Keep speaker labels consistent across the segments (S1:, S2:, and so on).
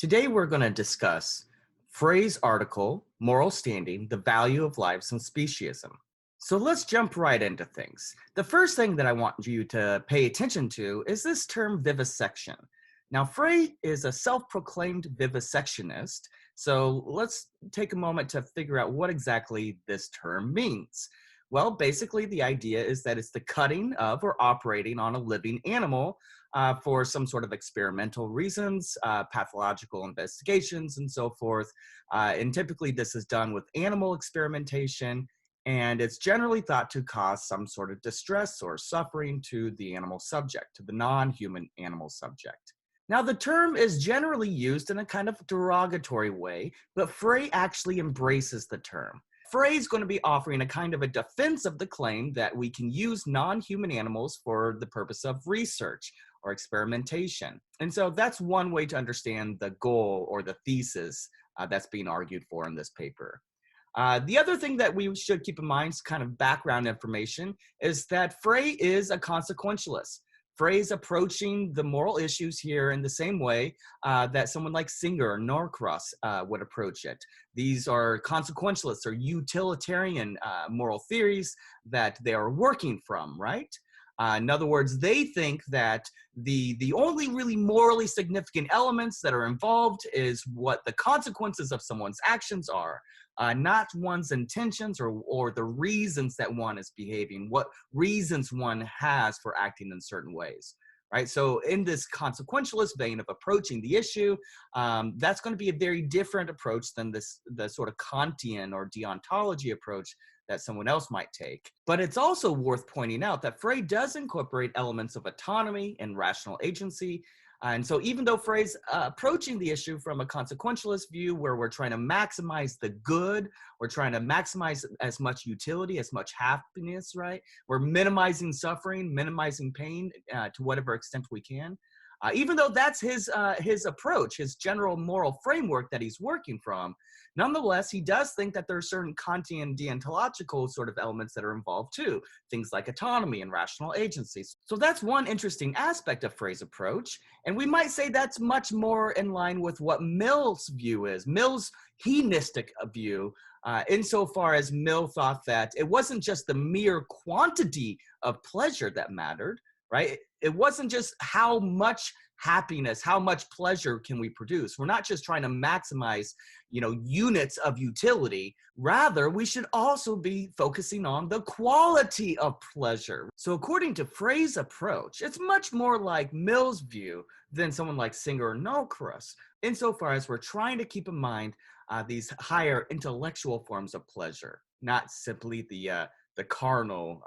S1: Today, we're going to discuss Frey's article, Moral Standing, the Value of Lives and Speciesism. So let's jump right into things. The first thing that I want you to pay attention to is this term vivisection. Now, Frey is a self-proclaimed vivisectionist, so let's take a moment to figure out what exactly this term means. Well, basically, the idea is that it's the cutting of or operating on a living animal for some sort of experimental reasons, pathological investigations, and so forth. And typically, this is done with animal experimentation, and it's generally thought to cause some sort of distress or suffering to the animal subject, to the non-human animal subject. Now, the term is generally used in a kind of derogatory way, but Frey actually embraces the term. Frey is going to be offering a kind of a defense of the claim that we can use non-human animals for the purpose of research or experimentation. And so that's one way to understand the goal or the thesis that's being argued for in this paper. The other thing that we should keep in mind, kind of background information, is that Frey is a consequentialist. Frey's approaching the moral issues here in the same way that someone like Singer or Norcross would approach it. These are consequentialists or utilitarian moral theories that they are working from, right? In other words, they think that the only really morally significant elements that are involved is what the consequences of someone's actions are, not one's intentions or the reasons that one is behaving, what reasons one has for acting in certain ways. Right, so in this consequentialist vein of approaching the issue, that's going to be a very different approach than the sort of Kantian or deontology approach that someone else might take. But it's also worth pointing out that Frey does incorporate elements of autonomy and rational agency. And so even though Frey's approaching the issue from a consequentialist view where we're trying to maximize the good, we're trying to maximize as much utility, as much happiness, right? We're minimizing suffering, minimizing pain to whatever extent we can. Even though that's his approach, his general moral framework that he's working from, nonetheless, he does think that there are certain Kantian deontological sort of elements that are involved too, things like autonomy and rational agency. So that's one interesting aspect of Frey's approach, and we might say that's much more in line with what Mill's view is. Mill's hedonistic view, insofar as Mill thought that it wasn't just the mere quantity of pleasure that mattered, right? It wasn't just how much happiness, how much pleasure can we produce. We're not just trying to maximize, units of utility. Rather, we should also be focusing on the quality of pleasure. So according to Frey's approach, it's much more like Mill's view than someone like Singer or Norcross, insofar as we're trying to keep in mind these higher intellectual forms of pleasure, not simply the carnal,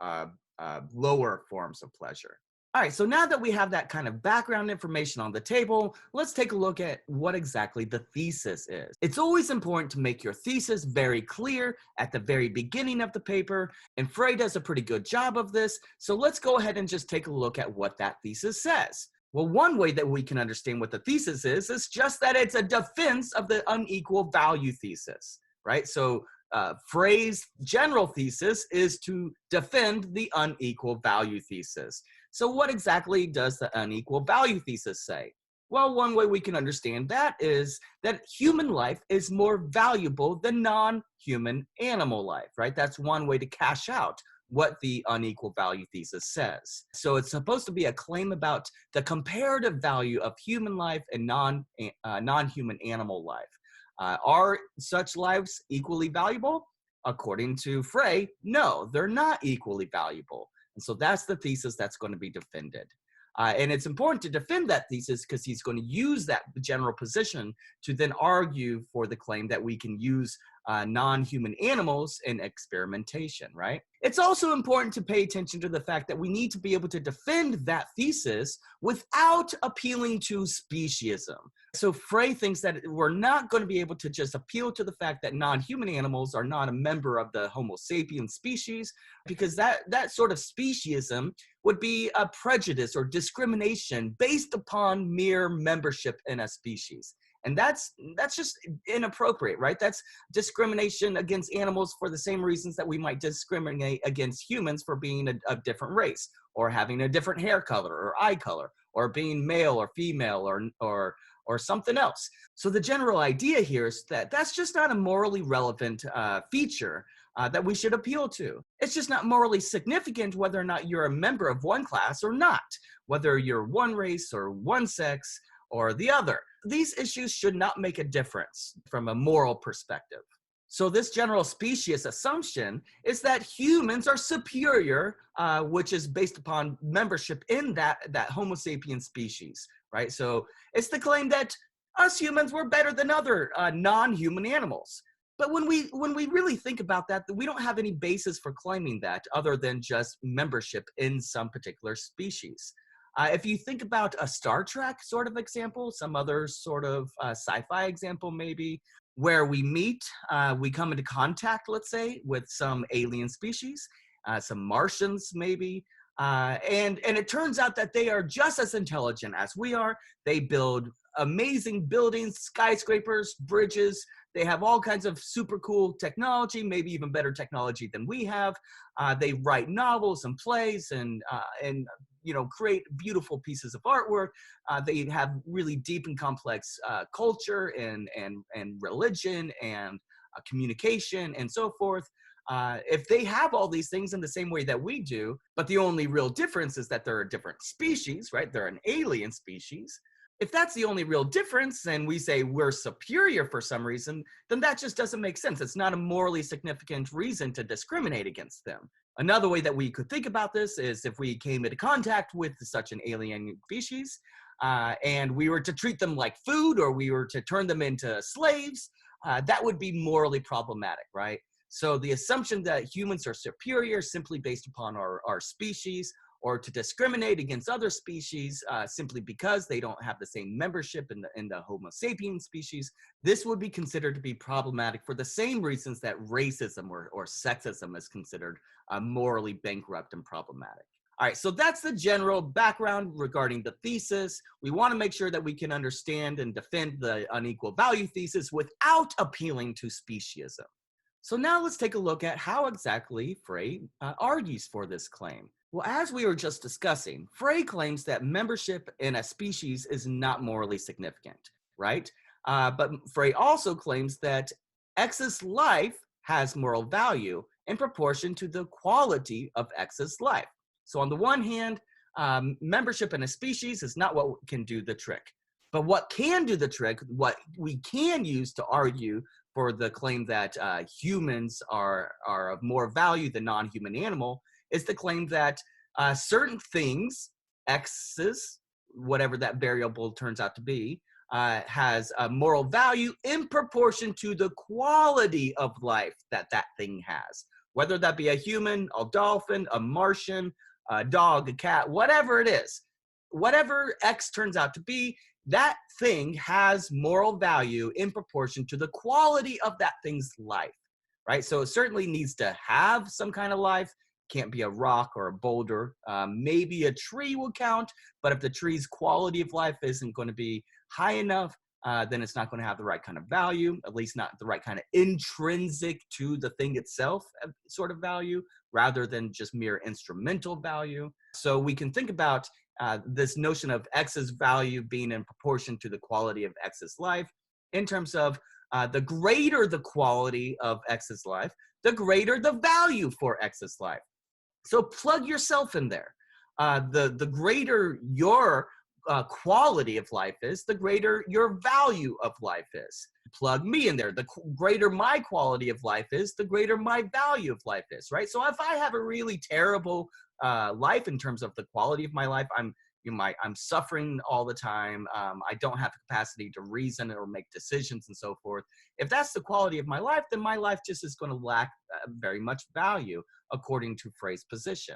S1: lower forms of pleasure. All right, so now that we have that kind of background information on the table, let's take a look at what exactly the thesis is. It's always important to make your thesis very clear at the very beginning of the paper, and Frey does a pretty good job of this, so let's go ahead and just take a look at what that thesis says. Well, one way that we can understand what the thesis is just that it's a defense of the unequal value thesis, right? So Frey's general thesis is to defend the unequal value thesis. So what exactly does the unequal value thesis say? Well, one way we can understand that is that human life is more valuable than non-human animal life, right? That's one way to cash out what the unequal value thesis says. So it's supposed to be a claim about the comparative value of human life and non-human animal life. Are such lives equally valuable? According to Frey, no, they're not equally valuable. And so that's the thesis that's going to be defended. And it's important to defend that thesis because he's going to use that general position to then argue for the claim that we can use non-human animals in experimentation, right? It's also important to pay attention to the fact that we need to be able to defend that thesis without appealing to speciesism. So Frey thinks that we're not going to be able to just appeal to the fact that non-human animals are not a member of the Homo sapiens species, because that sort of speciesism would be a prejudice or discrimination based upon mere membership in a species. And that's just inappropriate, right? That's discrimination against animals for the same reasons that we might discriminate against humans for being a different race, or having a different hair color or eye color, or being male or female, or something else. So the general idea here is that that's just not a morally relevant feature that we should appeal to. It's just not morally significant whether or not you're a member of one class or not, whether you're one race or one sex or the other. These issues should not make a difference from a moral perspective. So this general specious assumption is that humans are superior, which is based upon membership in that Homo sapiens species, right? So it's the claim that us humans were better than other non-human animals. But when we really think about that, we don't have any basis for claiming that other than just membership in some particular species. If you think about a Star Trek sort of example, some other sort of sci-fi example maybe, where we meet, we come into contact, let's say, with some alien species, some Martians maybe, and it turns out that they are just as intelligent as we are. They build amazing buildings, skyscrapers, bridges. They have all kinds of super cool technology, maybe even better technology than we have. They write novels and plays and create beautiful pieces of artwork. They have really deep and complex culture and religion and communication and so forth. If they have all these things in the same way that we do, but the only real difference is that they're a different species, right? They're an alien species. If that's the only real difference and we say we're superior for some reason, then that just doesn't make sense. It's not a morally significant reason to discriminate against them. Another way that we could think about this is if we came into contact with such an alien species and we were to treat them like food or we were to turn them into slaves, that would be morally problematic, right? So the assumption that humans are superior simply based upon our species, or to discriminate against other species simply because they don't have the same membership in the Homo sapiens species, this would be considered to be problematic for the same reasons that racism or sexism is considered morally bankrupt and problematic. All right, so that's the general background regarding the thesis. We want to make sure that we can understand and defend the unequal value thesis without appealing to speciesism. So now let's take a look at how exactly Frey argues for this claim. Well, as we were just discussing, Frey claims that membership in a species is not morally significant, right? But Frey also claims that X's life has moral value in proportion to the quality of X's life. So on the one hand, membership in a species is not what can do the trick. But what can do the trick, what we can use to argue for the claim that humans are of more value than non-human animal, is the claim that certain things, X's, whatever that variable turns out to be, has a moral value in proportion to the quality of life that that thing has. Whether that be a human, a dolphin, a Martian, a dog, a cat, whatever it is. Whatever X turns out to be, that thing has moral value in proportion to the quality of that thing's life, right? So it certainly needs to have some kind of life. Can't be a rock or a boulder. Maybe a tree will count, but if the tree's quality of life isn't going to be high enough, then it's not going to have the right kind of value, at least not the right kind of intrinsic to the thing itself sort of value, rather than just mere instrumental value. So we can think about this notion of X's value being in proportion to the quality of X's life in terms of the greater the quality of X's life, the greater the value for X's life. So plug yourself in there. The greater your quality of life is, the greater your value of life is. Plug me in there. The greater my quality of life is, the greater my value of life is, right? So if I have a really terrible life in terms of the quality of my life, I'm suffering all the time. I don't have the capacity to reason or make decisions and so forth. If that's the quality of my life, then my life just is going to lack very much value according to Frey's position.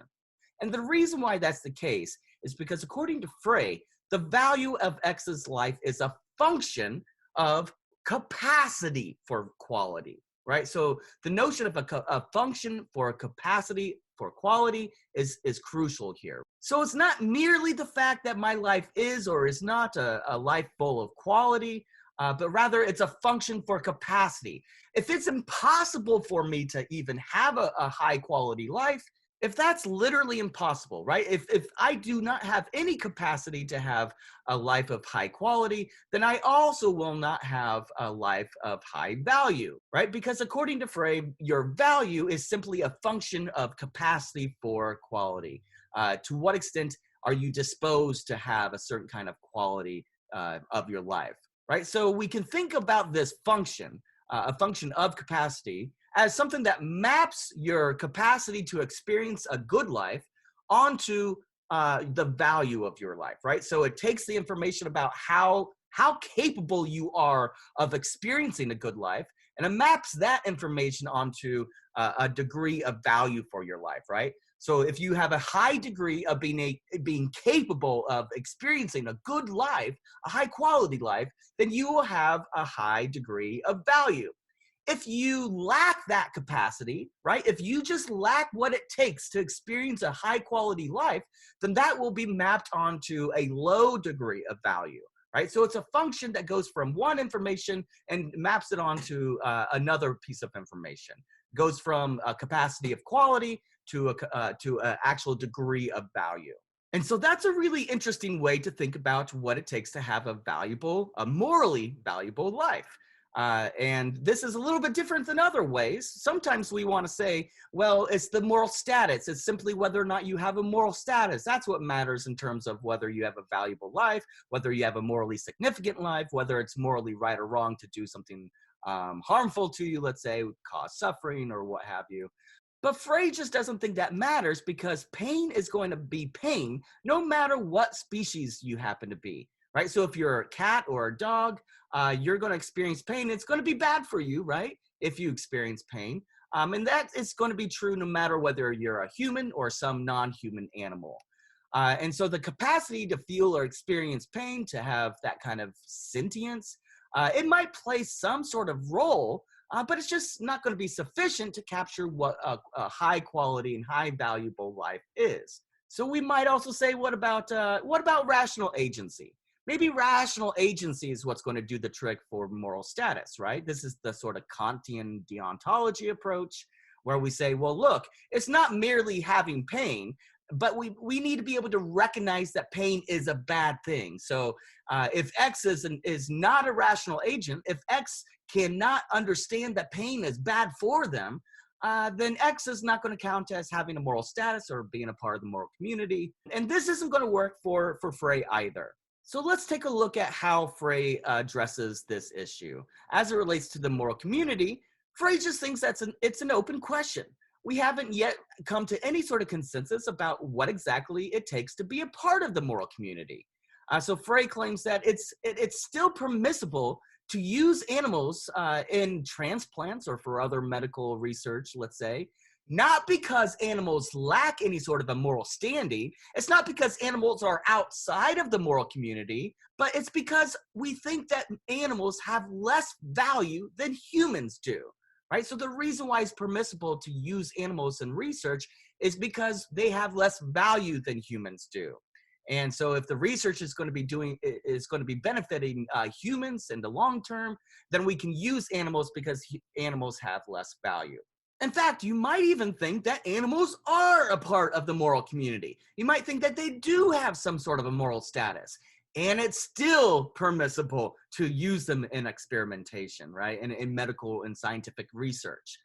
S1: And the reason why that's the case is because according to Frey, the value of X's life is a function of capacity for quality, right? So the notion of a function for a capacity for quality is crucial here. So it's not merely the fact that my life is or is not a life full of quality, but rather it's a function for capacity. If it's impossible for me to even have a high quality life, If that's literally impossible, right? If I do not have any capacity to have a life of high quality, then I also will not have a life of high value, right? Because according to Frey, your value is simply a function of capacity for quality. To what extent are you disposed to have a certain kind of quality of your life, right? So we can think about this function, a function of capacity, as something that maps your capacity to experience a good life onto the value of your life, right? So it takes the information about how capable you are of experiencing a good life, and it maps that information onto a degree of value for your life, right? So if you have a high degree of being capable of experiencing a good life, a high quality life, then you will have a high degree of value. If you lack that capacity, right? If you just lack what it takes to experience a high quality life, then that will be mapped onto a low degree of value, right? So it's a function that goes from one information and maps it onto another piece of information. It goes from a capacity of quality to an actual degree of value. And so that's a really interesting way to think about what it takes to have a morally valuable life. And this is a little bit different than other ways. Sometimes we want to say, well, it's the moral status. It's simply whether or not you have a moral status. That's what matters in terms of whether you have a valuable life, whether you have a morally significant life, whether it's morally right or wrong to do something harmful to you, let's say, cause suffering or what have you. But Frey just doesn't think that matters because pain is going to be pain no matter what species you happen to be, right? So if you're a cat or a dog, you're going to experience pain. It's going to be bad for you, right? If you experience pain. And that is going to be true no matter whether you're a human or some non-human animal. And so the capacity to feel or experience pain, to have that kind of sentience, it might play some sort of role, but it's just not going to be sufficient to capture what a high quality and high valuable life is. So we might also say, what about rational agency? Maybe rational agency is what's going to do the trick for moral status, right? This is the sort of Kantian deontology approach where we say, well, look, it's not merely having pain, but we need to be able to recognize that pain is a bad thing. So if X is not a rational agent, if X cannot understand that pain is bad for them, then X is not going to count as having a moral status or being a part of the moral community. And this isn't going to work for Frey either. So let's take a look at how Frey addresses this issue. As it relates to the moral community, Frey just thinks it's an open question. We haven't yet come to any sort of consensus about what exactly it takes to be a part of the moral community. So Frey claims that it's still permissible to use animals in transplants or for other medical research, let's say, not because animals lack any sort of a moral standing. It's not because animals are outside of the moral community, but it's because we think that animals have less value than humans do, right? So the reason why it's permissible to use animals in research is because they have less value than humans do. And so if the research is going to be benefiting humans in the long term, then we can use animals because animals have less value. In fact, you might even think that animals are a part of the moral community. You might think that they do have some sort of a moral status, and it's still permissible to use them in experimentation, right? And in medical and scientific research.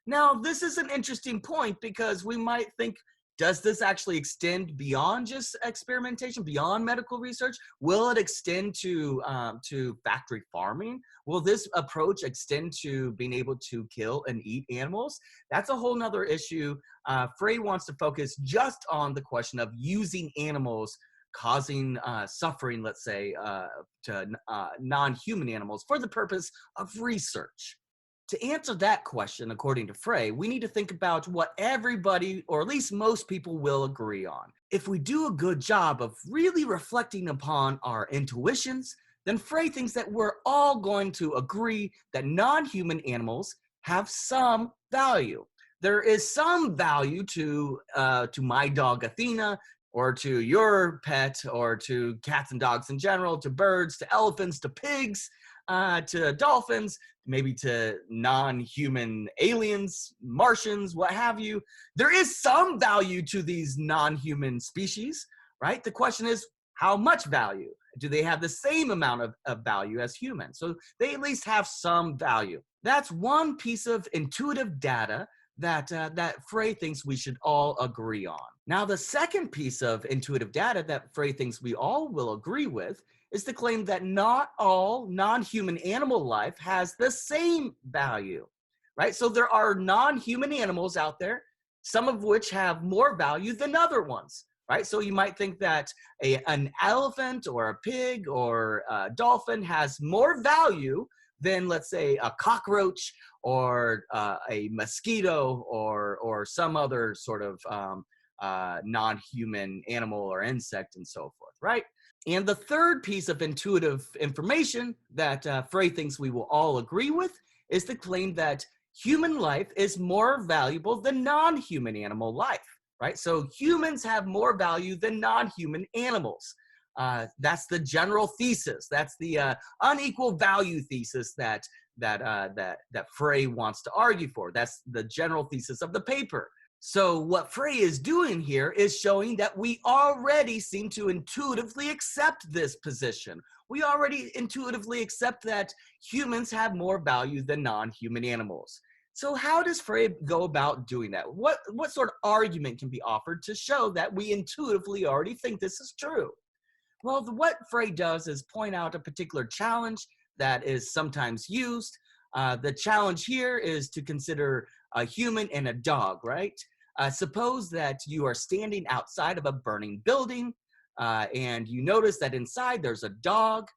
S1: Now, this is an interesting point because we might think, does this actually extend beyond just experimentation, beyond medical research? Will it extend to factory farming? Will this approach extend to being able to kill and eat animals? That's a whole nother issue. Frey wants to focus just on the question of using animals causing suffering, let's say, to non-human animals for the purpose of research. To answer that question, according to Frey, we need to think about what everybody, or at least most people, will agree on. If we do a good job of really reflecting upon our intuitions, then Frey thinks that we're all going to agree that non-human animals have some value. There is some value to my dog Athena, or to your pet, or to cats and dogs in general, to birds, to elephants, to pigs, to dolphins, maybe to non-human aliens, Martians, what have you. There is some value to these non-human species, right? The question is, how much value? Do they have the same amount of value as humans? So they at least have some value. That's one piece of intuitive data that Frey thinks we should all agree on. Now, the second piece of intuitive data that Frey thinks we all will agree with is the claim that not all non-human animal life has the same value, right? So there are non-human animals out there, some of which have more value than other ones, right? So you might think that an elephant or a pig or a dolphin has more value than, let's say, a cockroach or a mosquito or some other sort of non-human animal or insect and so forth, right? And the third piece of intuitive information that Frey thinks we will all agree with is the claim that human life is more valuable than non-human animal life, right? So humans have more value than non-human animals. That's the general thesis. That's the unequal value thesis that Frey wants to argue for. That's the general thesis of the paper. So what Frey is doing here is showing that we already seem to intuitively accept this position. We already intuitively accept that humans have more value than non-human animals. So how does Frey go about doing that? What sort of argument can be offered to show that we intuitively already think this is true? Well, what Frey does is point out a particular challenge that is sometimes used. The challenge here is to consider a human and a dog, right? Suppose that you are standing outside of a burning building and you notice that inside there's a dog.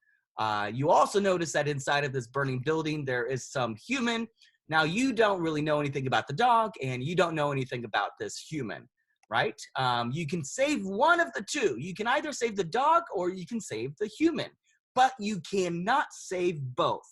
S1: You also notice that inside of this burning building there is some human. Now, you don't really know anything about the dog and you don't know anything about this human, right? You can save one of the two. You can either save the dog or you can save the human, but you cannot save both.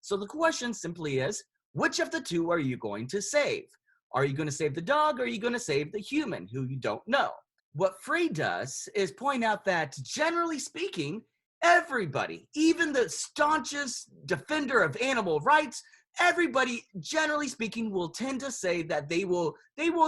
S1: So the question simply is, which of the two are you going to save? Are you going to save the dog or are you going to save the human who you don't know? What Frey does is point out that generally speaking, everybody, even the staunchest defender of animal rights, everybody, generally speaking, will tend to say that they will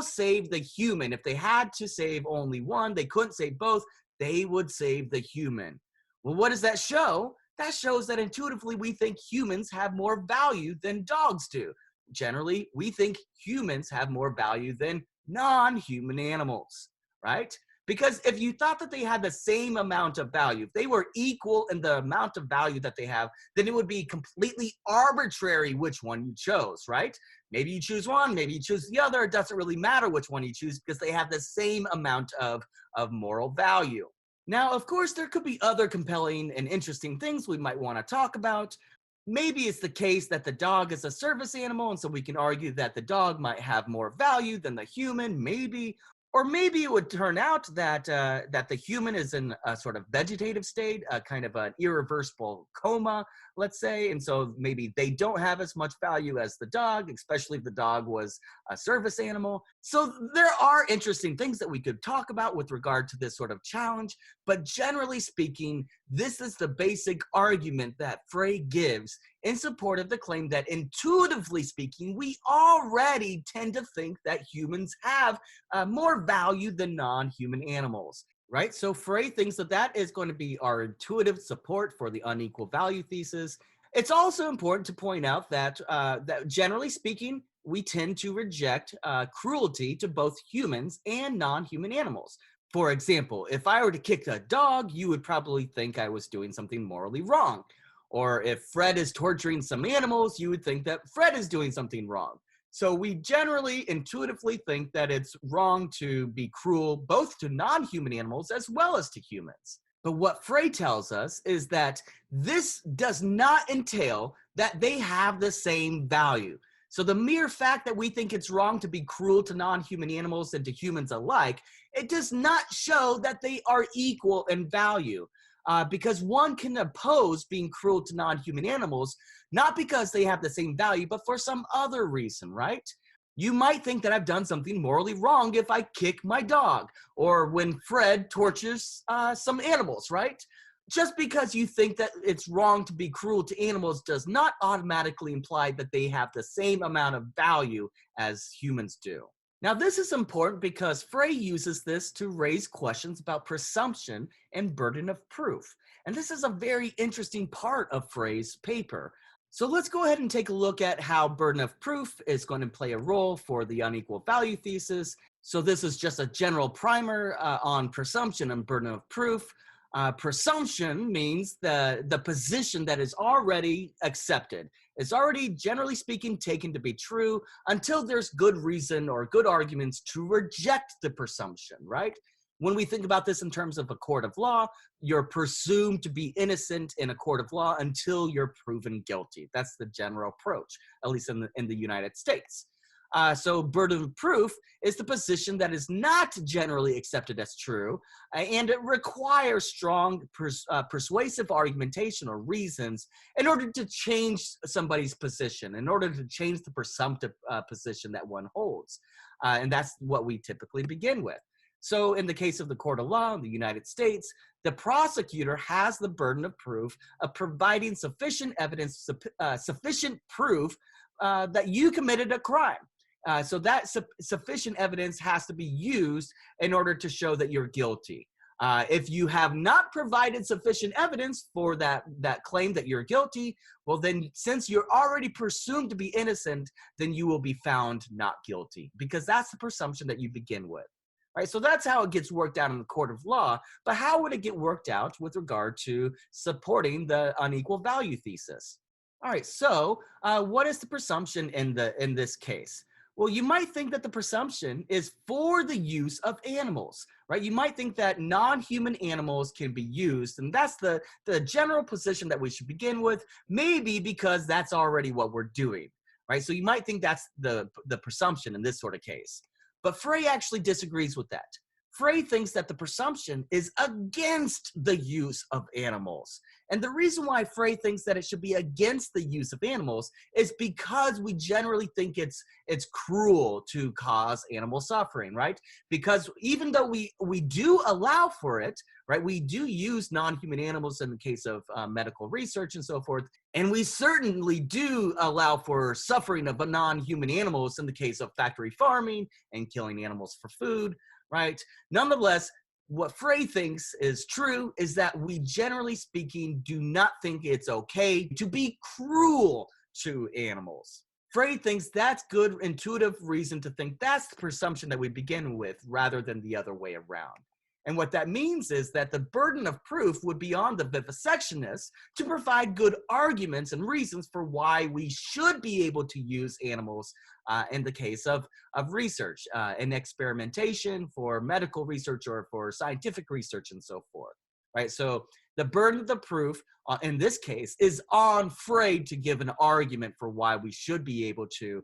S1: save the human. If they had to save only one, they couldn't save both, they would save the human. Well, what does that show? That shows that intuitively we think humans have more value than dogs do. Generally, we think humans have more value than non-human animals, right? Because if you thought that they had the same amount of value, if they were equal in the amount of value that they have, then it would be completely arbitrary which one you chose, right? Maybe you choose one, maybe you choose the other. It doesn't really matter which one you choose because they have the same amount of moral value. Now, of course, there could be other compelling and interesting things we might want to talk about. Maybe it's the case that the dog is a service animal, and so we can argue that the dog might have more value than the human, maybe. Or maybe it would turn out that that the human is in a sort of vegetative state, kind of an irreversible coma, let's say, and so maybe they don't have as much value as the dog, especially if the dog was a service animal. So there are interesting things that we could talk about with regard to this sort of challenge, but generally speaking, this is the basic argument that Frey gives in support of the claim that intuitively speaking, we already tend to think that humans have more value than non-human animals, right? So Frey thinks that that is going to be our intuitive support for the unequal value thesis. It's also important to point out that, that generally speaking, we tend to reject cruelty to both humans and non-human animals. For example, if I were to kick a dog, you would probably think I was doing something morally wrong. Or if Fred is torturing some animals, you would think that Fred is doing something wrong. So we generally intuitively think that it's wrong to be cruel both to non-human animals as well as to humans. But what Frey tells us is that this does not entail that they have the same value. So the mere fact that we think it's wrong to be cruel to non-human animals and to humans alike, it does not show that they are equal in value. Because one can oppose being cruel to non-human animals, not because they have the same value, but for some other reason, right? You might think that I've done something morally wrong if I kick my dog, or when Fred tortures some animals, right? Just because you think that it's wrong to be cruel to animals does not automatically imply that they have the same amount of value as humans do. Now, this is important because Frey uses this to raise questions about presumption and burden of proof. And this is a very interesting part of Frey's paper. So let's go ahead and take a look at how burden of proof is going to play a role for the unequal value thesis. So this is just a general primer on presumption and burden of proof. Presumption means the position that is already accepted. It's already, generally speaking, taken to be true until there's good reason or good arguments to reject the presumption, right? When we think about this in terms of a court of law, you're presumed to be innocent in a court of law until you're proven guilty. That's the general approach, at least in the United States. So burden of proof is the position that is not generally accepted as true, and it requires strong persuasive argumentation or reasons in order to change somebody's position, in order to change the presumptive position that one holds. And that's what we typically begin with. So in the case of the court of law in the United States, the prosecutor has the burden of proof of providing sufficient evidence, sufficient proof that you committed a crime. So that sufficient evidence has to be used in order to show that you're guilty. If you have not provided sufficient evidence for that claim that you're guilty, well then, since you're already presumed to be innocent, then you will be found not guilty, because that's the presumption that you begin with. Right, so that's how it gets worked out in the court of law. But how would it get worked out with regard to supporting the unequal value thesis? All right, so what is the presumption in this case? Well, you might think that the presumption is for the use of animals, right? You might think that non-human animals can be used, and that's the general position that we should begin with, maybe because that's already what we're doing, right? So you might think that's the presumption in this sort of case. But Frey actually disagrees with that. Frey thinks that the presumption is against the use of animals. And the reason why Frey thinks that it should be against the use of animals is because we generally think it's cruel to cause animal suffering, right? Because even though we do allow for it, right, we do use non-human animals in the case of medical research and so forth, and we certainly do allow for suffering of non-human animals in the case of factory farming and killing animals for food, right? Nonetheless, what Frey thinks is true is that we, generally speaking, do not think it's okay to be cruel to animals. Frey thinks that's good intuitive reason to think that's the presumption that we begin with rather than the other way around. And what that means is that the burden of proof would be on the vivisectionists to provide good arguments and reasons for why we should be able to use animals in the case of research, and experimentation, for medical research or for scientific research and so forth, right? So the burden of the proof in this case is on Frey to give an argument for why we should be able to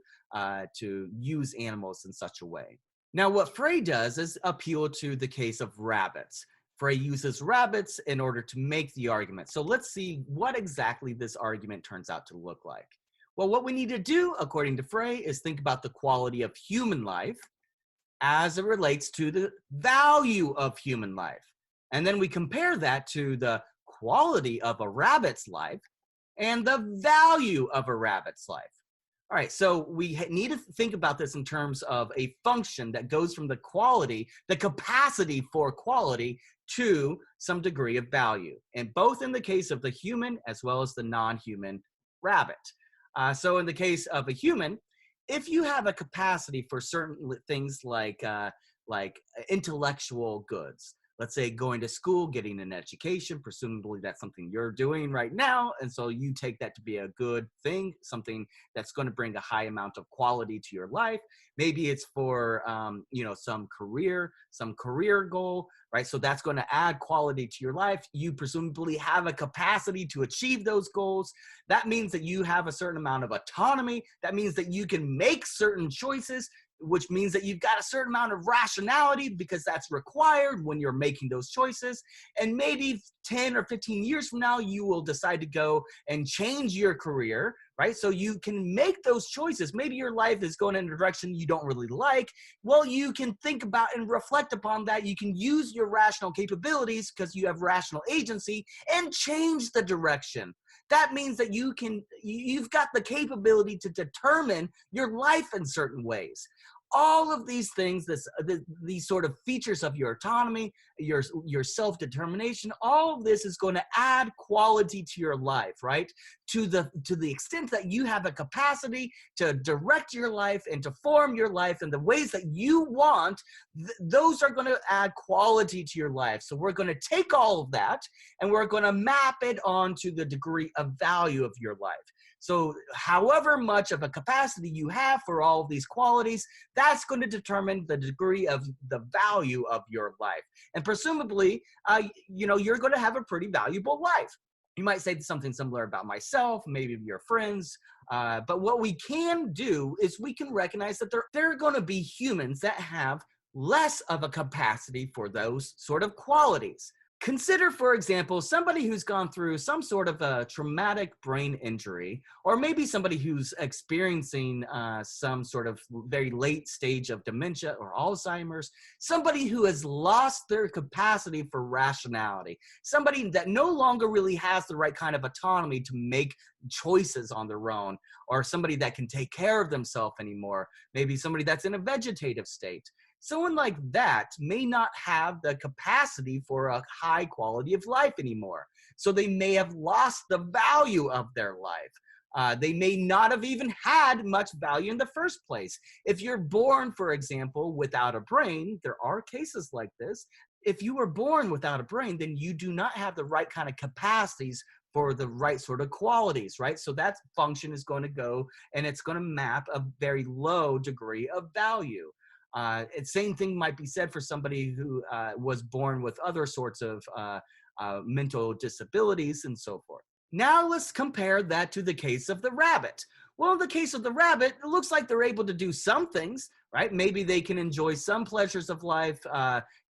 S1: use animals in such a way. Now, what Frey does is appeal to the case of rabbits. Frey uses rabbits in order to make the argument. So let's see what exactly this argument turns out to look like. Well, what we need to do, according to Frey, is think about the quality of human life as it relates to the value of human life. And then we compare that to the quality of a rabbit's life and the value of a rabbit's life. All right, so we need to think about this in terms of a function that goes from the quality, the capacity for quality, to some degree of value, and both in the case of the human as well as the non-human rabbit. So in the case of a human, if you have a capacity for certain things like intellectual goods, let's say going to school, getting an education, presumably that's something you're doing right now, and so you take that to be a good thing, something that's going to bring a high amount of quality to your life. Maybe it's for some career goal, right? So that's going to add quality to your life. You presumably have a capacity to achieve those goals. That means that you have a certain amount of autonomy. That means that you can make certain choices, which means that you've got a certain amount of rationality because that's required when you're making those choices. And maybe 10 or 15 years from now, you will decide to go and change your career, right? So you can make those choices. Maybe your life is going in a direction you don't really like. Well, you can think about and reflect upon that. You can use your rational capabilities, because you have rational agency, and change the direction. That means that you've got the capability to determine your life in certain ways. All of these things, these sort of features of your autonomy, your self-determination, all of this is going to add quality to your life, right? To the extent that you have a capacity to direct your life and to form your life in the ways that you want, those are going to add quality to your life. So we're going to take all of that and we're going to map it onto the degree of value of your life. So however much of a capacity you have for all of these qualities, that's going to determine the degree of the value of your life. And presumably, you're going to have a pretty valuable life. You might say something similar about myself, maybe your friends. But what we can do is we can recognize that there are going to be humans that have less of a capacity for those sort of qualities. Consider, for example, somebody who's gone through some sort of a traumatic brain injury, or maybe somebody who's experiencing some sort of very late stage of dementia or Alzheimer's, somebody who has lost their capacity for rationality, somebody that no longer really has the right kind of autonomy to make choices on their own, or somebody that can take care of themselves anymore, maybe somebody that's in a vegetative state. Someone like that may not have the capacity for a high quality of life anymore. So they may have lost the value of their life. They may not have even had much value in the first place. If you're born, for example, without a brain, there are cases like this. If you were born without a brain, then you do not have the right kind of capacities for the right sort of qualities, right? So that function is going to go and it's going to map a very low degree of value. Same thing might be said for somebody who was born with other sorts of mental disabilities and so forth. Now let's compare that to the case of the rabbit. Well, in the case of the rabbit, it looks like they're able to do some things, right? Maybe they can enjoy some pleasures of life.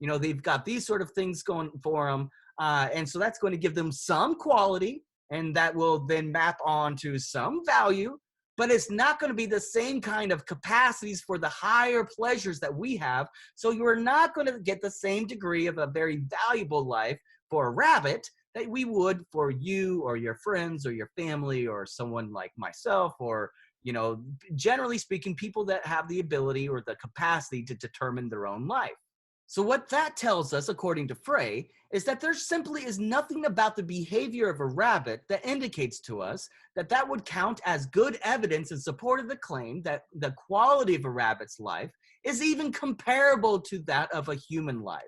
S1: They've got these sort of things going for them. And so that's going to give them some quality, and that will then map onto some value. But it's not going to be the same kind of capacities for the higher pleasures that we have. So you're not going to get the same degree of a very valuable life for a rabbit that we would for you or your friends or your family or someone like myself, or, generally speaking, people that have the ability or the capacity to determine their own life. So what that tells us, according to Frey, is that there simply is nothing about the behavior of a rabbit that indicates to us that that would count as good evidence in support of the claim that the quality of a rabbit's life is even comparable to that of a human life.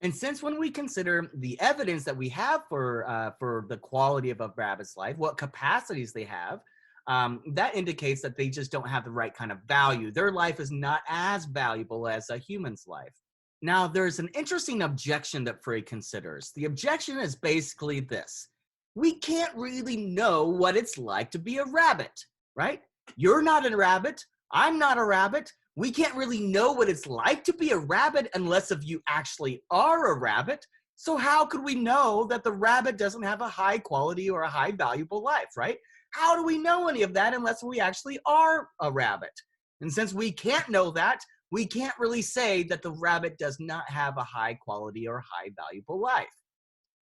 S1: And since when we consider the evidence that we have for the quality of a rabbit's life, what capacities they have, that indicates that they just don't have the right kind of value. Their life is not as valuable as a human's life. Now, there's an interesting objection that Frey considers. The objection is basically this: we can't really know what it's like to be a rabbit, right? You're not a rabbit. I'm not a rabbit. We can't really know what it's like to be a rabbit unless if you actually are a rabbit. So how could we know that the rabbit doesn't have a high quality or a high valuable life, right? How do we know any of that unless we actually are a rabbit? And since we can't know that, we can't really say that the rabbit does not have a high quality or high valuable life.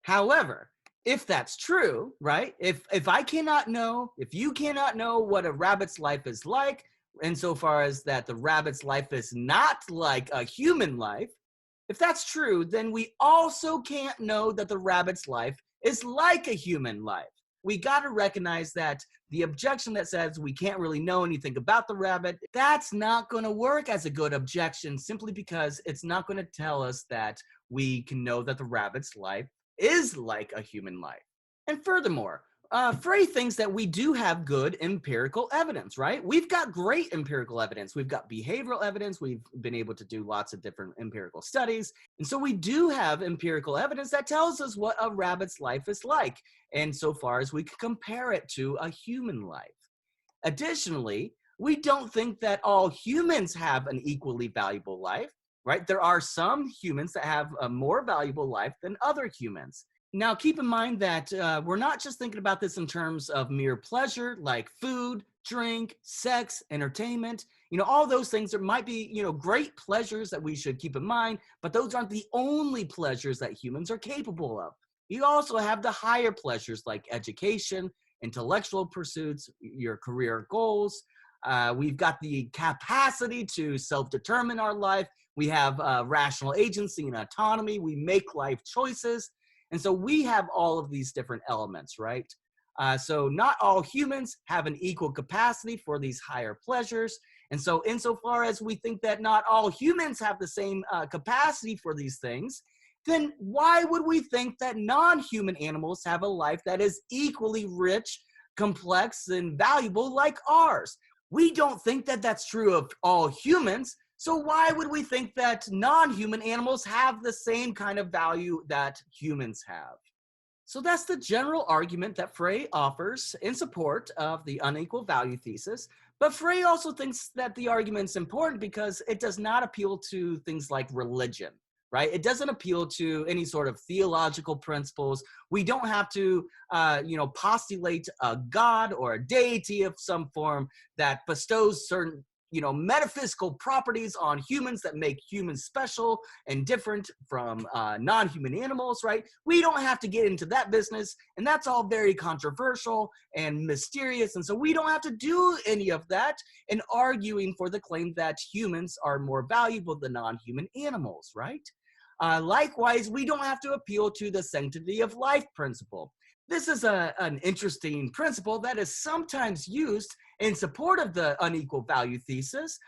S1: However, if that's true, right? If I cannot know, if you cannot know what a rabbit's life is like, insofar as that the rabbit's life is not like a human life, if that's true, then we also can't know that the rabbit's life is like a human life. We got to recognize that the objection that says we can't really know anything about the rabbit, that's not going to work as a good objection, simply because it's not going to tell us that we can know that the rabbit's life is like a human life. And furthermore, Frey thinks that we do have good empirical evidence, right? We've got great empirical evidence. We've got behavioral evidence. We've been able to do lots of different empirical studies. And so we do have empirical evidence that tells us what a rabbit's life is like, insofar as we can compare it to a human life. Additionally, we don't think that all humans have an equally valuable life, right? There are some humans that have a more valuable life than other humans. Now, keep in mind that we're not just thinking about this in terms of mere pleasure, like food, drink, sex, entertainment. All those things. There might be, great pleasures that we should keep in mind, but those aren't the only pleasures that humans are capable of. You also have the higher pleasures like education, intellectual pursuits, your career goals. We've got the capacity to self-determine our life. We have rational agency and autonomy. We make life choices. And so we have all of these different elements, right? So not all humans have an equal capacity for these higher pleasures. And so insofar as we think that not all humans have the same capacity for these things, then why would we think that non-human animals have a life that is equally rich, complex, and valuable like ours? We don't think that that's true of all humans. So why would we think that non-human animals have the same kind of value that humans have? So that's the general argument that Frey offers in support of the unequal value thesis. But Frey also thinks that the argument's important because it does not appeal to things like religion, right? It doesn't appeal to any sort of theological principles. We don't have to, postulate a god or a deity of some form that bestows certain metaphysical properties on humans that make humans special and different from non-human animals, right? We don't have to get into that business, and that's all very controversial and mysterious, and so we don't have to do any of that in arguing for the claim that humans are more valuable than non-human animals, right? Likewise, we don't have to appeal to the sanctity of life principle. This is an interesting principle that is sometimes used in support of the unequal value thesis,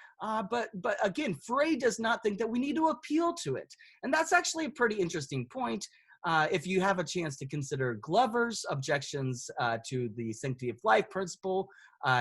S1: but again, Frey does not think that we need to appeal to it. And that's actually a pretty interesting point. If you have a chance to consider Glover's objections to the sanctity of life principle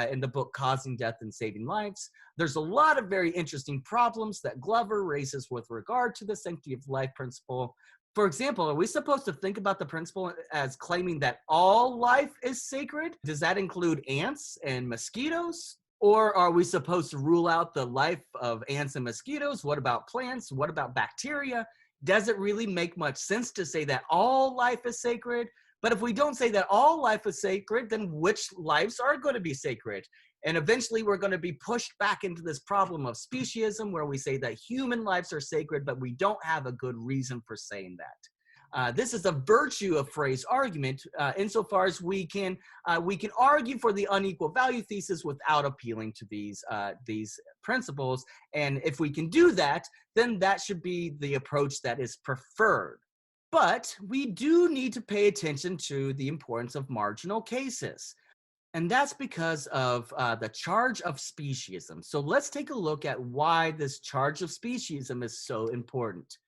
S1: in the book Causing Death and Saving Lives, there's a lot of very interesting problems that Glover raises with regard to the sanctity of life principle. For example, are we supposed to think about the principle as claiming that all life is sacred? Does that include ants and mosquitoes? Or are we supposed to rule out the life of ants and mosquitoes? What about plants? What about bacteria? Does it really make much sense to say that all life is sacred? But if we don't say that all life is sacred, then which lives are going to be sacred? And eventually we're going to be pushed back into this problem of speciesism where we say that human lives are sacred, but we don't have a good reason for saying that. This is a virtue of Frey's argument insofar as we can argue for the unequal value thesis without appealing to these principles. And if we can do that, then that should be the approach that is preferred. But we do need to pay attention to the importance of marginal cases. And that's because of the charge of speciesism. So let's take a look at why this charge of speciesism is so important.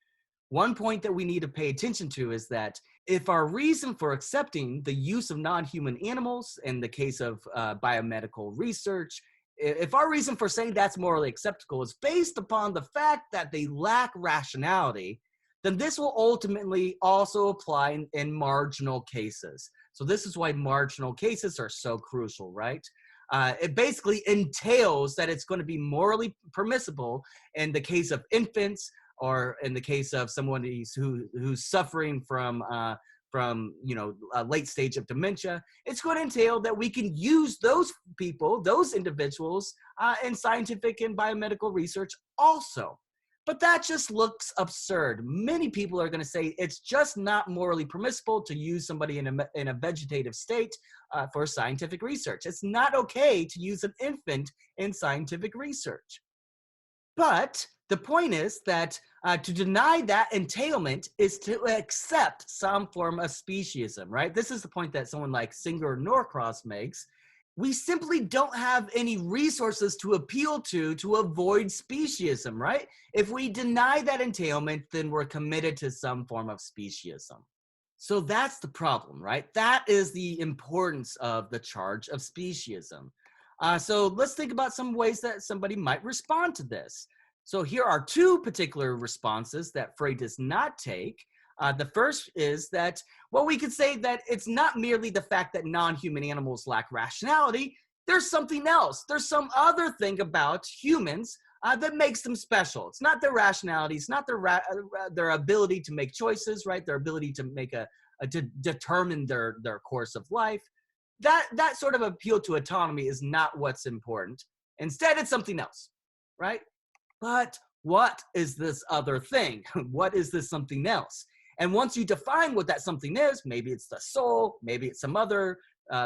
S1: One point that we need to pay attention to is that if our reason for accepting the use of non-human animals in the case of biomedical research, if our reason for saying that's morally acceptable is based upon the fact that they lack rationality, then this will ultimately also apply in marginal cases. So this is why marginal cases are so crucial, right? It basically entails that it's going to be morally permissible in the case of infants or in the case of someone who's suffering from a late stage of dementia. It's going to entail that we can use those people, those individuals in scientific and biomedical research also. But that just looks absurd. Many people are going to say it's just not morally permissible to use somebody in a vegetative state for scientific research. It's not okay to use an infant in scientific research. But the point is that to deny that entailment is to accept some form of speciesism, right? This is the point that someone like Singer Norcross makes. We simply don't have any resources to appeal to avoid speciesism, right? If we deny that entailment, then we're committed to some form of speciesism. So that's the problem, right? That is the importance of the charge of speciesism. So let's think about some ways that somebody might respond to this. So here are two particular responses that Frey does not take. The first is that, well, we could say that it's not merely the fact that non-human animals lack rationality. There's something else. There's some other thing about humans that makes them special. It's not their rationality. It's not their ability to make choices, right? Their ability to make a to determine their course of life. That sort of appeal to autonomy is not what's important. Instead, it's something else, right? But what is this other thing? What is this something else? And once you define what that something is, maybe it's the soul, maybe it's some other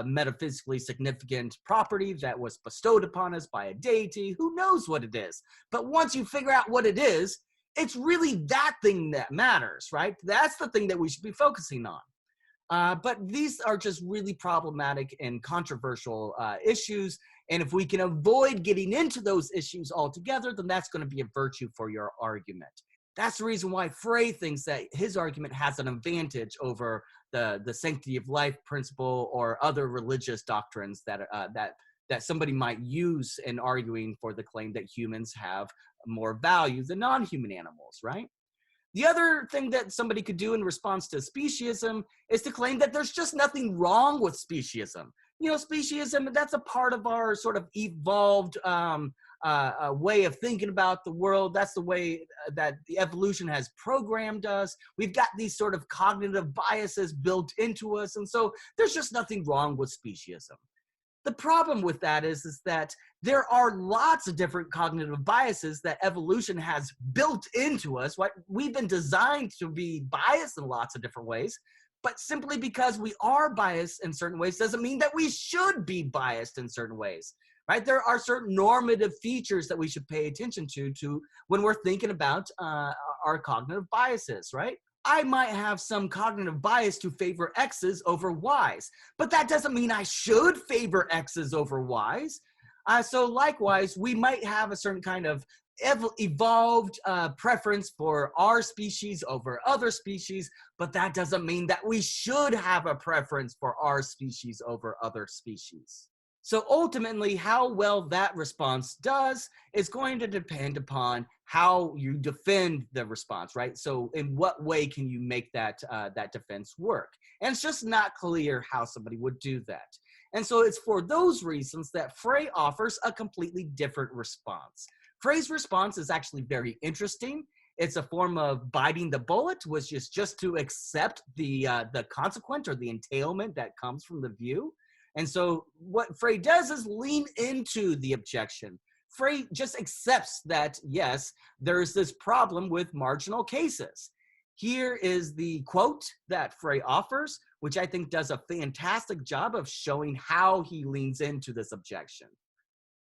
S1: metaphysically significant property that was bestowed upon us by a deity, who knows what it is. But once you figure out what it is, it's really that thing that matters, right? That's the thing that we should be focusing on. But these are just really problematic and controversial issues. And if we can avoid getting into those issues altogether, then that's going to be a virtue for your argument. That's the reason why Frey thinks that his argument has an advantage over the sanctity of life principle or other religious doctrines that somebody might use in arguing for the claim that humans have more value than non-human animals, right? The other thing that somebody could do in response to speciesism is to claim that there's just nothing wrong with speciesism. You know, speciesism, that's a part of our sort of evolved way of thinking about the world. That's the way that the evolution has programmed us. We've got these sort of cognitive biases built into us. And so there's just nothing wrong with speciesism. The problem with that is that there are lots of different cognitive biases that evolution has built into us. Right? We've been designed to be biased in lots of different ways, but simply because we are biased in certain ways doesn't mean that we should be biased in certain ways. Right? There are certain normative features that we should pay attention to when we're thinking about our cognitive biases, right? I might have some cognitive bias to favor X's over Y's, but that doesn't mean I should favor X's over Y's. So likewise, we might have a certain kind of evolved preference for our species over other species, but that doesn't mean that we should have a preference for our species over other species. So ultimately, how well that response does is going to depend upon how you defend the response, right? So in what way can you make that defense work? And it's just not clear how somebody would do that. And so it's for those reasons that Frey offers a completely different response. Frey's response is actually very interesting. It's a form of biting the bullet, which is just to accept the consequence or the entailment that comes from the view. And so what Frey does is lean into the objection. Frey just accepts that, yes, there's this problem with marginal cases. Here is the quote that Frey offers, which I think does a fantastic job of showing how he leans into this objection.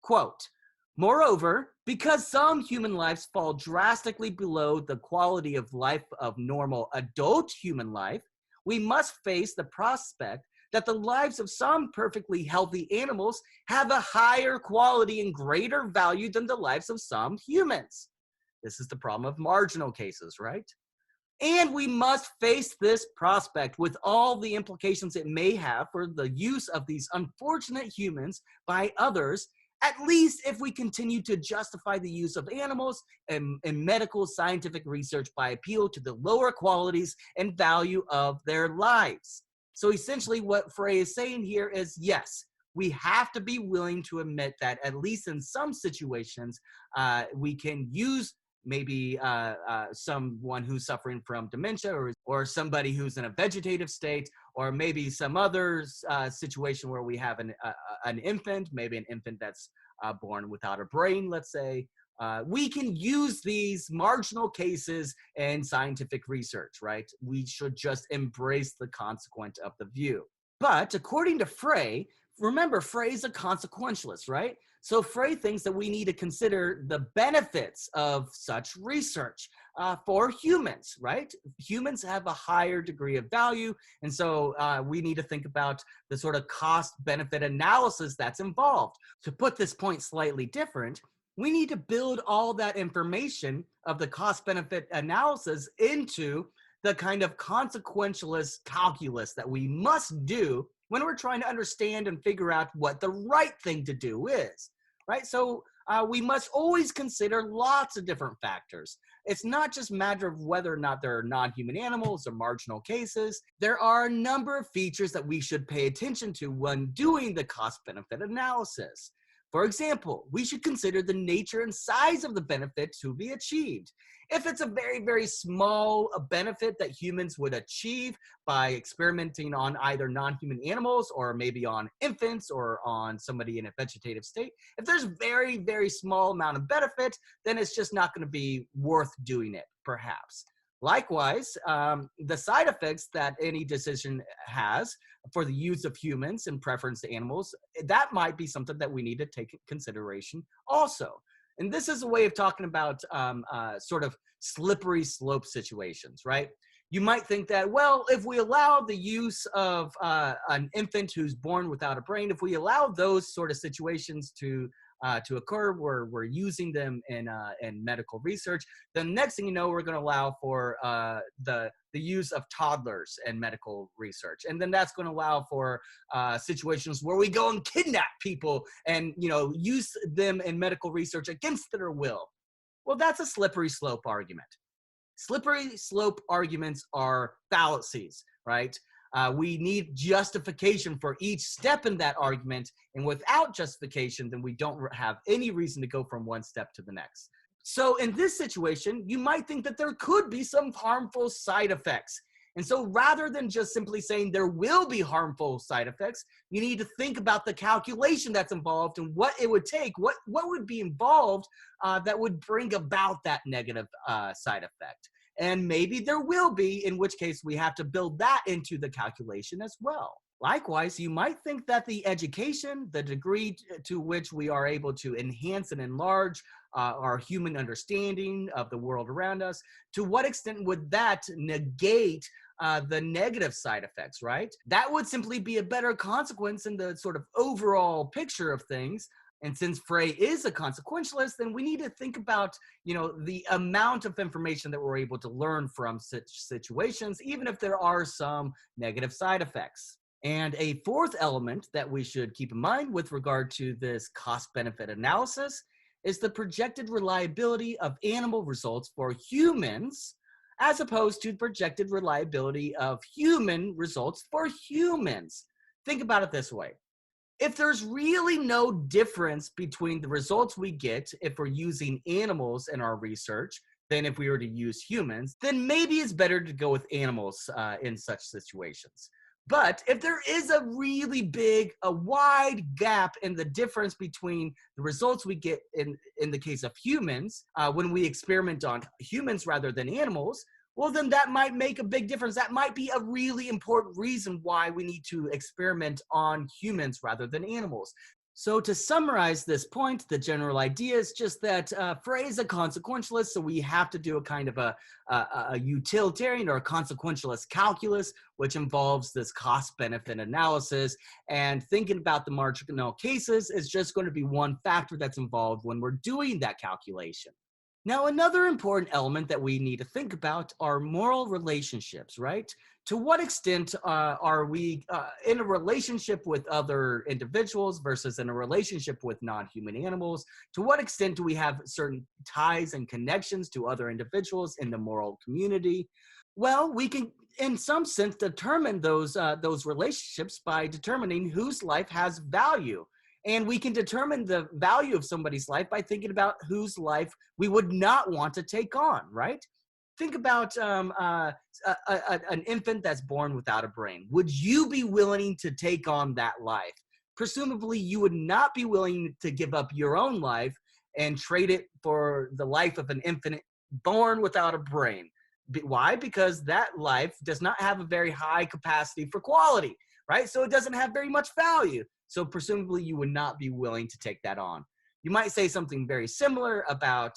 S1: Quote, "Moreover, because some human lives fall drastically below the quality of life of normal adult human life, we must face the prospect that the lives of some perfectly healthy animals have a higher quality and greater value than the lives of some humans." This is the problem of marginal cases, right? "And we must face this prospect with all the implications it may have for the use of these unfortunate humans by others, at least if we continue to justify the use of animals in medical scientific research by appeal to the lower qualities and value of their lives." So essentially what Frey is saying here is, yes, we have to be willing to admit that at least in some situations, we can use maybe someone who's suffering from dementia or somebody who's in a vegetative state, or maybe some other situation where we have an infant, maybe an infant that's born without a brain, let's say. We can use these marginal cases in scientific research, right? We should just embrace the consequence of the view. But according to Frey, remember, Frey's a consequentialist, right? So Frey thinks that we need to consider the benefits of such research for humans, right? Humans have a higher degree of value, and so we need to think about the sort of cost-benefit analysis that's involved. To put this point slightly different, we need to build all that information of the cost-benefit analysis into the kind of consequentialist calculus that we must do when we're trying to understand and figure out what the right thing to do is, right? So we must always consider lots of different factors. It's not just a matter of whether or not there are non-human animals or marginal cases. There are a number of features that we should pay attention to when doing the cost-benefit analysis. For example, we should consider the nature and size of the benefit to be achieved. If it's a very, very small benefit that humans would achieve by experimenting on either non-human animals or maybe on infants or on somebody in a vegetative state, if there's very, very small amount of benefit, then it's just not going to be worth doing it, perhaps. Likewise, the side effects that any decision has for the use of humans in preference to animals, that might be something that we need to take into consideration also. And this is a way of talking about sort of slippery slope situations, right? You might think that, well, if we allow the use of an infant who's born without a brain, if we allow those sort of situations to occur where we're using them in medical research, then next thing you know, we're going to allow for the use of toddlers in medical research. And then that's going to allow for situations where we go and kidnap people and, use them in medical research against their will. Well, that's a slippery slope argument. Slippery slope arguments are fallacies, right? We need justification for each step in that argument, and without justification, then we don't have any reason to go from one step to the next. So in this situation, you might think that there could be some harmful side effects. And so rather than just simply saying there will be harmful side effects, you need to think about the calculation that's involved and what it would take, what would be involved that would bring about that negative side effect. And maybe there will be, in which case we have to build that into the calculation as well. Likewise, you might think that the education, the degree to which we are able to enhance and enlarge our human understanding of the world around us, to what extent would that negate the negative side effects, right? That would simply be a better consequence in the sort of overall picture of things. And since Frey is a consequentialist, then we need to think about, the amount of information that we're able to learn from such situations, even if there are some negative side effects. And a fourth element that we should keep in mind with regard to this cost-benefit analysis is the projected reliability of animal results for humans, as opposed to projected reliability of human results for humans. Think about it this way. If there's really no difference between the results we get if we're using animals in our research than if we were to use humans, then maybe it's better to go with animals in such situations. But if there is a really wide gap in the difference between the results we get in the case of humans, when we experiment on humans rather than animals, well, then that might make a big difference. That might be a really important reason why we need to experiment on humans rather than animals. So to summarize this point, the general idea is just that Frey is a consequentialist, so we have to do a kind of a utilitarian or a consequentialist calculus, which involves this cost-benefit analysis. And thinking about the marginal cases is just going to be one factor that's involved when we're doing that calculation. Now, another important element that we need to think about are moral relationships, right? To what extent are we in a relationship with other individuals versus in a relationship with non-human animals? To what extent do we have certain ties and connections to other individuals in the moral community? Well, we can, in some sense, determine those relationships by determining whose life has value. And we can determine the value of somebody's life by thinking about whose life we would not want to take on, right? Think about an infant that's born without a brain. Would you be willing to take on that life? Presumably, you would not be willing to give up your own life and trade it for the life of an infant born without a brain. Why? Because that life does not have a very high capacity for quality, right? So it doesn't have very much value. So presumably you would not be willing to take that on. You might say something very similar about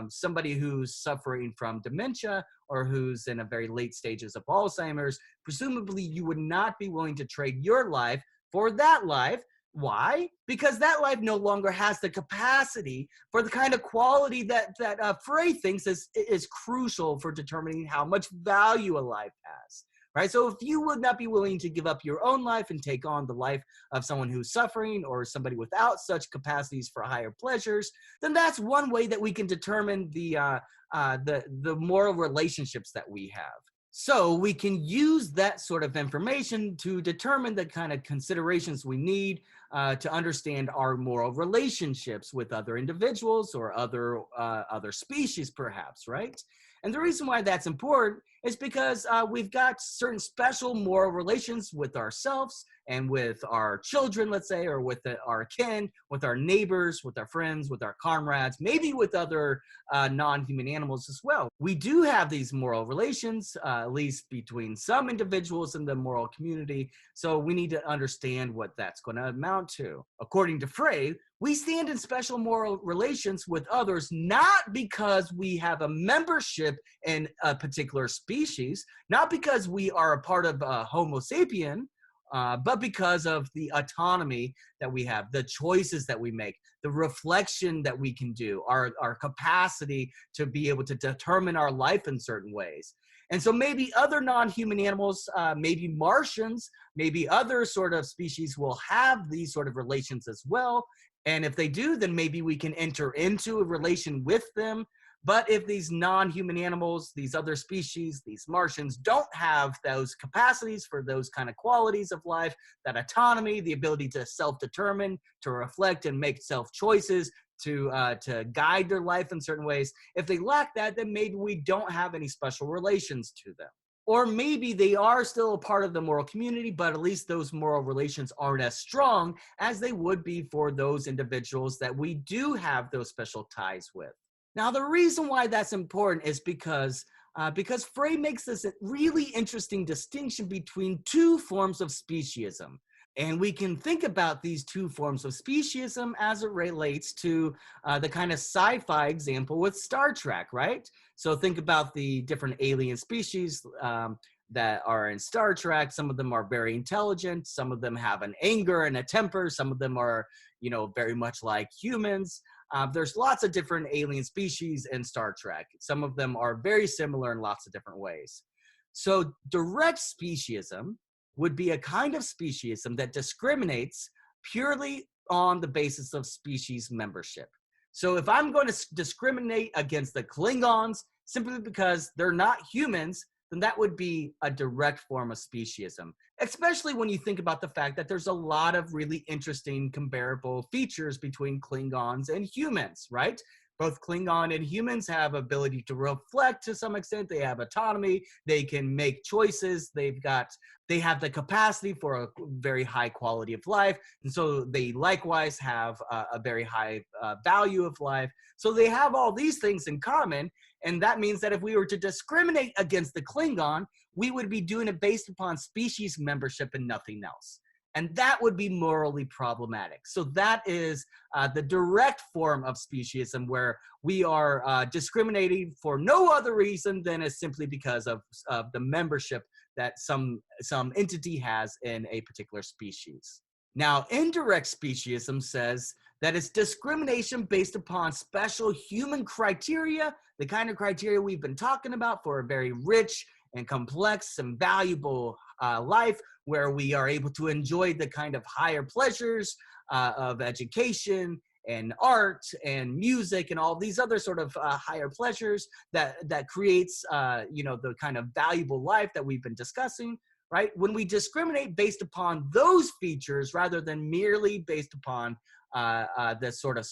S1: somebody who's suffering from dementia or who's in a very late stages of Alzheimer's. Presumably you would not be willing to trade your life for that life. Why? Because that life no longer has the capacity for the kind of quality that Frey thinks is crucial for determining how much value a life has. Right? So if you would not be willing to give up your own life and take on the life of someone who's suffering or somebody without such capacities for higher pleasures, then that's one way that we can determine the moral relationships that we have. So we can use that sort of information to determine the kind of considerations we need to understand our moral relationships with other individuals or other species, perhaps, right? And the reason why that's important is because we've got certain special moral relations with ourselves and with our children, let's say, or with our kin, with our neighbors, with our friends, with our comrades, maybe with other non-human animals as well. We do have these moral relations, at least between some individuals in the moral community. So we need to understand what that's going to amount to. According to Frey, we stand in special moral relations with others not because we have a membership in a particular species, not because we are a part of Homo sapien, but because of the autonomy that we have, the choices that we make, the reflection that we can do, our capacity to be able to determine our life in certain ways. And so maybe other non-human animals, maybe Martians, maybe other sort of species will have these sort of relations as well. And if they do, then maybe we can enter into a relation with them. But if these non-human animals, these other species, these Martians don't have those capacities for those kind of qualities of life, that autonomy, the ability to self-determine, to reflect and make self-choices, to guide their life in certain ways, if they lack that, then maybe we don't have any special relations to them. Or maybe they are still a part of the moral community, but at least those moral relations aren't as strong as they would be for those individuals that we do have those special ties with. Now, the reason why that's important is because Frey makes this really interesting distinction between two forms of speciesism. And we can think about these two forms of speciesism as it relates to the kind of sci-fi example with Star Trek, right? So think about the different alien species that are in Star Trek. Some of them are very intelligent. Some of them have an anger and a temper. Some of them are, very much like humans. There's lots of different alien species in Star Trek. Some of them are very similar in lots of different ways. So direct speciesism would be a kind of speciesism that discriminates purely on the basis of species membership. So if I'm going to discriminate against the Klingons simply because they're not humans, then that would be a direct form of speciesism, especially when you think about the fact that there's a lot of really interesting comparable features between Klingons and humans, right? Both Klingon and humans have ability to reflect to some extent. They have autonomy. They can make choices. They have the capacity for a very high quality of life. And so they likewise have a very high value of life. So they have all these things in common. And that means that if we were to discriminate against the Klingon, we would be doing it based upon species membership and nothing else. And that would be morally problematic. So that is the direct form of speciesism, where we are discriminating for no other reason than is simply because of the membership that some entity has in a particular species. Now, indirect speciesism says that it's discrimination based upon special human criteria, the kind of criteria we've been talking about for a very rich and complex and valuable life, where we are able to enjoy the kind of higher pleasures of education and art and music and all these other sort of higher pleasures that creates the kind of valuable life that we've been discussing, right? When we discriminate based upon those features rather than merely based upon the sort of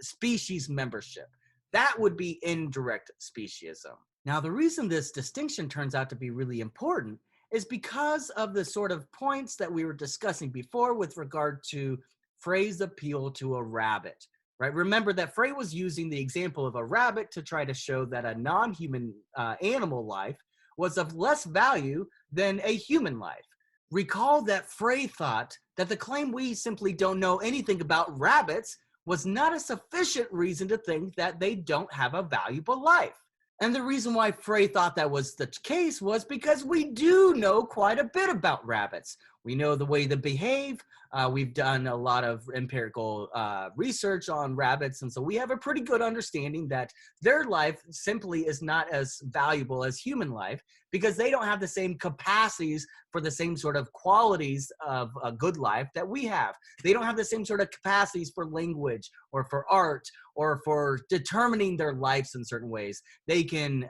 S1: species membership, that would be indirect speciesism. Now, the reason this distinction turns out to be really important is because of the sort of points that we were discussing before with regard to Frey's appeal to a rabbit, right? Remember that Frey was using the example of a rabbit to try to show that a non-human animal life was of less value than a human life. Recall that Frey thought that the claim we simply don't know anything about rabbits was not a sufficient reason to think that they don't have a valuable life. And the reason why Frey thought that was the case was because we do know quite a bit about rabbits. We know the way they behave. We've done a lot of empirical research on rabbits, and so we have a pretty good understanding that their life simply is not as valuable as human life because they don't have the same capacities for the same sort of qualities of a good life that we have. They don't have the same sort of capacities for language or for art or for determining their lives in certain ways. They can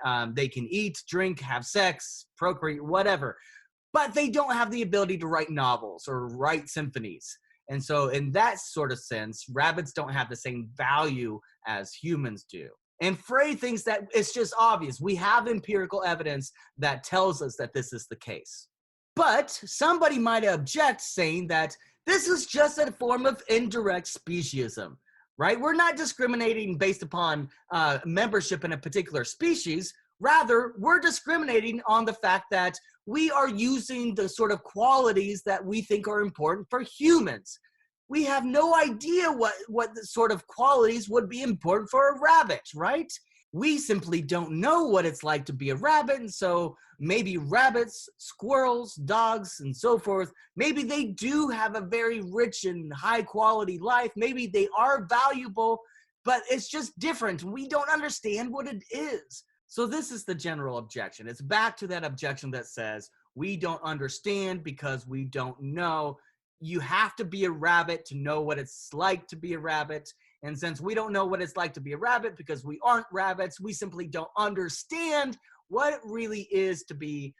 S1: eat, drink, have sex, procreate, whatever. But they don't have the ability to write novels or write symphonies. And so in that sort of sense, rabbits don't have the same value as humans do. And Frey thinks that it's just obvious. We have empirical evidence that tells us that this is the case. But somebody might object saying that this is just a form of indirect speciesism, right? We're not discriminating based upon membership in a particular species. Rather, we're discriminating on the fact that we are using the sort of qualities that we think are important for humans. We have no idea what the sort of qualities would be important for a rabbit, right? We simply don't know what it's like to be a rabbit, and so maybe rabbits, squirrels, dogs, and so forth, maybe they do have a very rich and high quality life. Maybe they are valuable, but it's just different. We don't understand what it is. So this is the general objection. It's back to that objection that says we don't understand because we don't know. You have to be a rabbit to know what it's like to be a rabbit. And since we don't know what it's like to be a rabbit because we aren't rabbits, we simply don't understand what it really is to be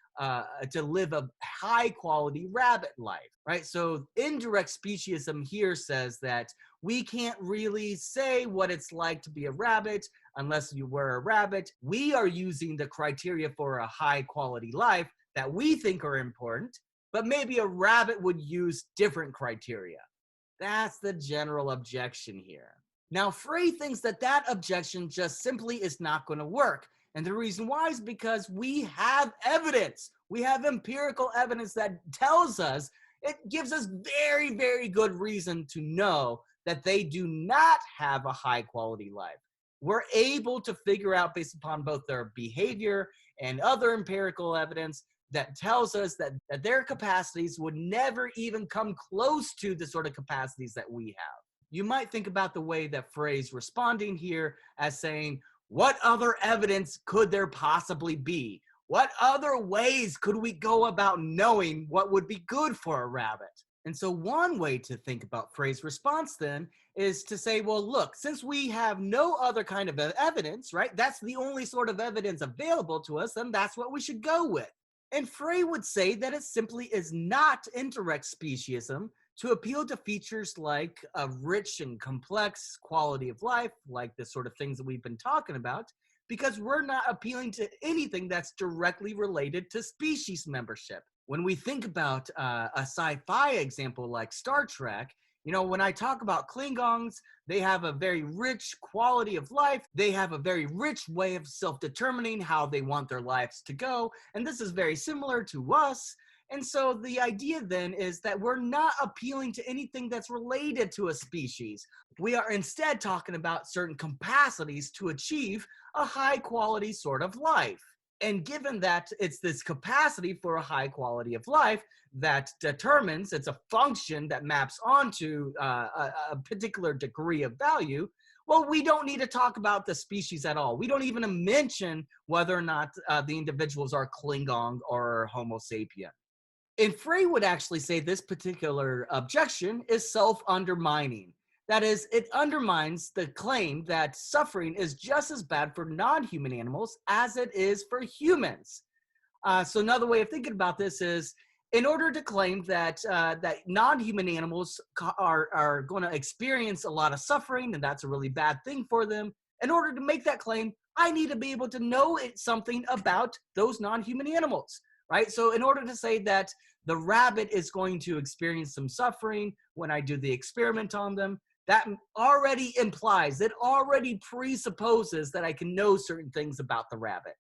S1: to live a high quality rabbit life, right? So indirect speciesism here says that we can't really say what it's like to be a rabbit unless you were a rabbit. We are using the criteria for a high quality life that we think are important, but maybe a rabbit would use different criteria. That's the general objection here. Now, Frey thinks that that objection just simply is not going to work. And the reason why is because we have evidence. We have empirical evidence that tells us, it gives us very, very good reason to know that they do not have a high quality life. We're able to figure out based upon both their behavior and other empirical evidence that tells us that their capacities would never even come close to the sort of capacities that we have. You might think about the way that Frey's responding here as saying, what other evidence could there possibly be? What other ways could we go about knowing what would be good for a rabbit? And so one way to think about Frey's response then is to say, well, look, since we have no other kind of evidence, right? That's the only sort of evidence available to us, then that's what we should go with. And Frey would say that it simply is not indirect speciesism to appeal to features like a rich and complex quality of life, like the sort of things that we've been talking about, because we're not appealing to anything that's directly related to species membership. When we think about a sci-fi example like Star Trek, you know, when I talk about Klingons, they have a very rich quality of life. They have a very rich way of self-determining how they want their lives to go. And this is very similar to us. And so the idea then is that we're not appealing to anything that's related to a species. We are instead talking about certain capacities to achieve a high quality sort of life. And given that it's this capacity for a high quality of life that determines, it's a function that maps onto a particular degree of value, well, we don't need to talk about the species at all. We don't even mention whether or not the individuals are Klingon or Homo sapien. And Frey would actually say this particular objection is self-undermining. That is, it undermines the claim that suffering is just as bad for non-human animals as it is for humans. So another way of thinking about this is, in order to claim that that non-human animals are going to experience a lot of suffering and that's a really bad thing for them, in order to make that claim, I need to be able to know something about those non-human animals. Right? So in order to say that the rabbit is going to experience some suffering when I do the experiment on them, that already implies, it already presupposes that I can know certain things about the rabbit.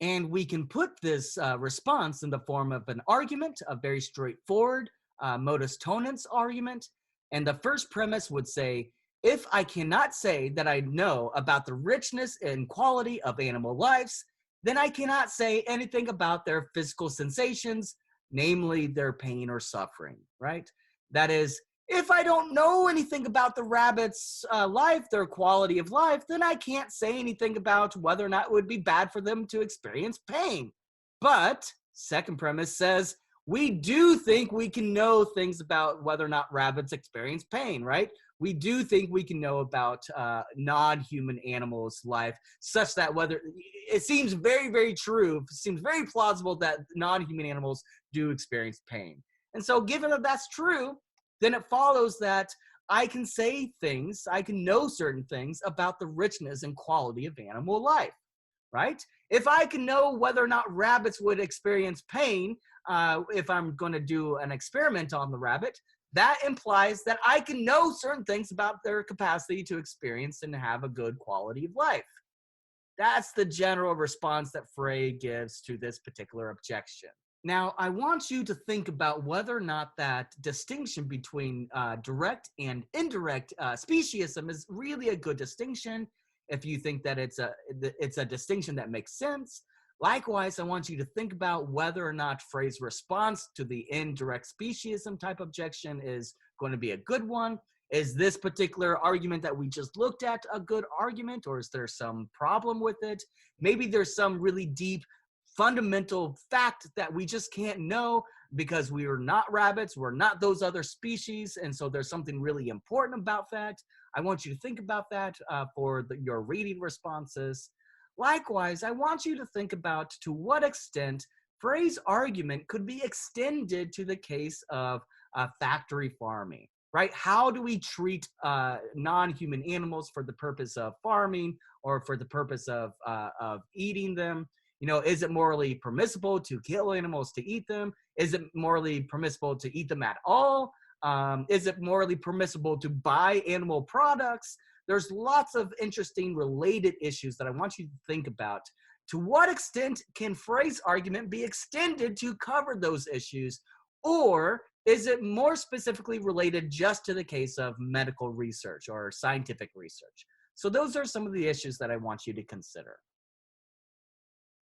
S1: And we can put this response in the form of an argument, a very straightforward modus ponens argument. And the first premise would say, if I cannot say that I know about the richness and quality of animal lives, then I cannot say anything about their physical sensations, namely their pain or suffering, right? That is, if I don't know anything about the rabbit's life, their quality of life, then I can't say anything about whether or not it would be bad for them to experience pain. But second premise says, we do think we can know things about whether or not rabbits experience pain, right? We do think we can know about non-human animals' life, such that whether it seems very, very true, it seems very plausible that non-human animals do experience pain. And so given that that's true, then it follows that I can say things, I can know certain things about the richness and quality of animal life, right? If I can know whether or not rabbits would experience pain, if I'm going to do an experiment on the rabbit, that implies that I can know certain things about their capacity to experience and have a good quality of life. That's the general response that Frey gives to this particular objection. Now, I want you to think about whether or not that distinction between direct and indirect speciesism is really a good distinction. If you think that it's a distinction that makes sense. Likewise, I want you to think about whether or not Frey's response to the indirect speciesism type objection is going to be a good one. Is this particular argument that we just looked at a good argument, or is there some problem with it? Maybe there's some really deep fundamental fact that we just can't know because we are not rabbits, we're not those other species, and so there's something really important about that. I want you to think about that for your reading responses. Likewise, I want you to think about to what extent Frey's argument could be extended to the case of factory farming, right? How do we treat non-human animals for the purpose of farming or for the purpose of eating them? You know, is it morally permissible to kill animals to eat them? Is it morally permissible to eat them at all? Is it morally permissible to buy animal products? There's lots of interesting related issues that I want you to think about. To what extent can Frey's argument be extended to cover those issues? Or is it more specifically related just to the case of medical research or scientific research? So those are some of the issues that I want you to consider.